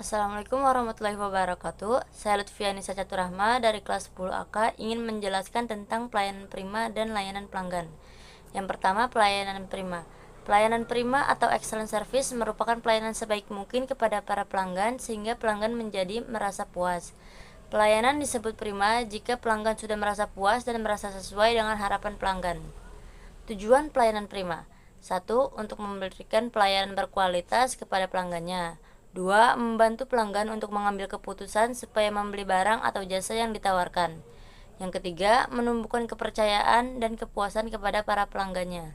Assalamualaikum warahmatullahi wabarakatuh. Saya Lutfianisa Caturahma dari kelas 10 AK ingin menjelaskan tentang pelayanan prima dan layanan pelanggan. Yang pertama, pelayanan prima. Pelayanan prima atau excellent service merupakan pelayanan sebaik mungkin kepada para pelanggan sehingga pelanggan menjadi merasa puas. Pelayanan disebut prima jika pelanggan sudah merasa puas dan merasa sesuai dengan harapan pelanggan. Tujuan pelayanan prima: 1. Untuk memberikan pelayanan berkualitas kepada pelanggannya. 2. Membantu pelanggan untuk mengambil keputusan supaya membeli barang atau jasa yang ditawarkan. Yang ketiga, menumbuhkan kepercayaan dan kepuasan kepada para pelanggannya.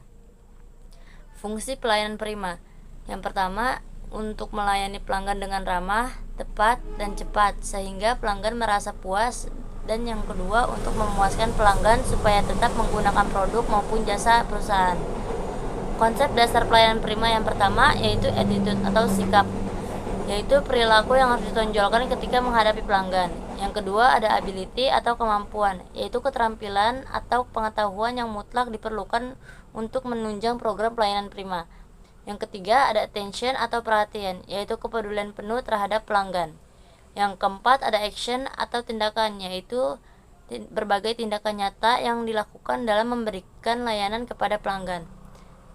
Fungsi pelayanan prima: yang pertama, untuk melayani pelanggan dengan ramah, tepat, dan cepat sehingga pelanggan merasa puas. Dan yang kedua, untuk memuaskan pelanggan supaya tetap menggunakan produk maupun jasa perusahaan. Konsep dasar pelayanan prima yang pertama yaitu attitude atau sikap, yaitu perilaku yang harus ditonjolkan ketika menghadapi pelanggan. Yang kedua ada ability atau kemampuan, yaitu keterampilan atau pengetahuan yang mutlak diperlukan untuk menunjang program pelayanan prima. Yang ketiga ada attention atau perhatian, yaitu kepedulian penuh terhadap pelanggan. Yang keempat ada action atau tindakan, yaitu berbagai tindakan nyata yang dilakukan dalam memberikan layanan kepada pelanggan.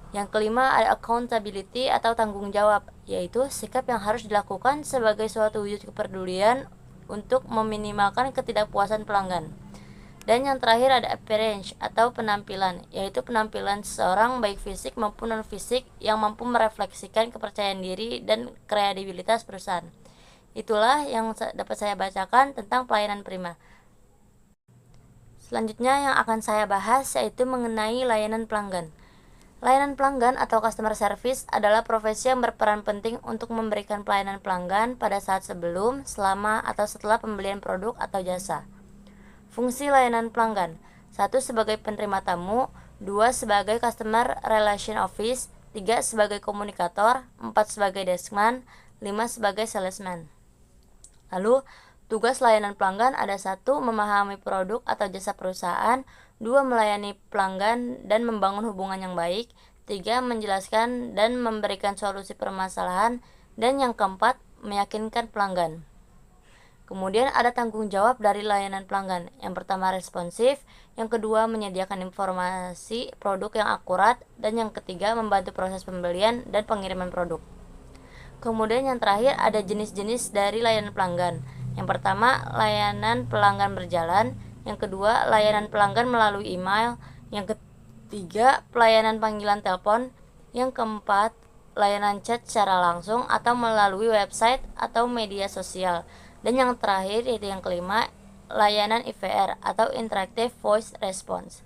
Yang kelima ada accountability atau tanggung jawab, yaitu sikap yang harus dilakukan sebagai suatu wujud kepedulian untuk meminimalkan ketidakpuasan pelanggan. Dan yang terakhir ada appearance atau penampilan, yaitu penampilan seseorang baik fisik maupun non fisik yang mampu merefleksikan kepercayaan diri dan kredibilitas perusahaan. Itulah yang dapat saya bacakan tentang pelayanan prima. Selanjutnya yang akan saya bahas yaitu mengenai layanan pelanggan. Layanan pelanggan atau customer service adalah profesi yang berperan penting untuk memberikan pelayanan pelanggan pada saat sebelum, selama, atau setelah pembelian produk atau jasa. Fungsi layanan pelanggan: 1. Sebagai penerima tamu, 2. Sebagai customer relation office, 3. Sebagai komunikator, 4. Sebagai deskman, 5. Sebagai salesman. Lalu, tugas layanan pelanggan ada 1. Memahami produk atau jasa perusahaan, 2. Melayani pelanggan dan membangun hubungan yang baik, 3. Menjelaskan dan memberikan solusi permasalahan, dan yang keempat, meyakinkan pelanggan. Kemudian ada tanggung jawab dari layanan pelanggan. Yang pertama responsif, yang kedua menyediakan informasi produk yang akurat, dan yang ketiga membantu proses pembelian dan pengiriman produk. Kemudian yang terakhir ada jenis-jenis dari layanan pelanggan. Yang pertama, layanan pelanggan berjalan. Yang kedua, layanan pelanggan melalui email. Yang ketiga, pelayanan panggilan telepon. Yang keempat, layanan chat secara langsung atau melalui website atau media sosial. Dan yang terakhir yaitu yang kelima, layanan IVR atau Interactive Voice Response.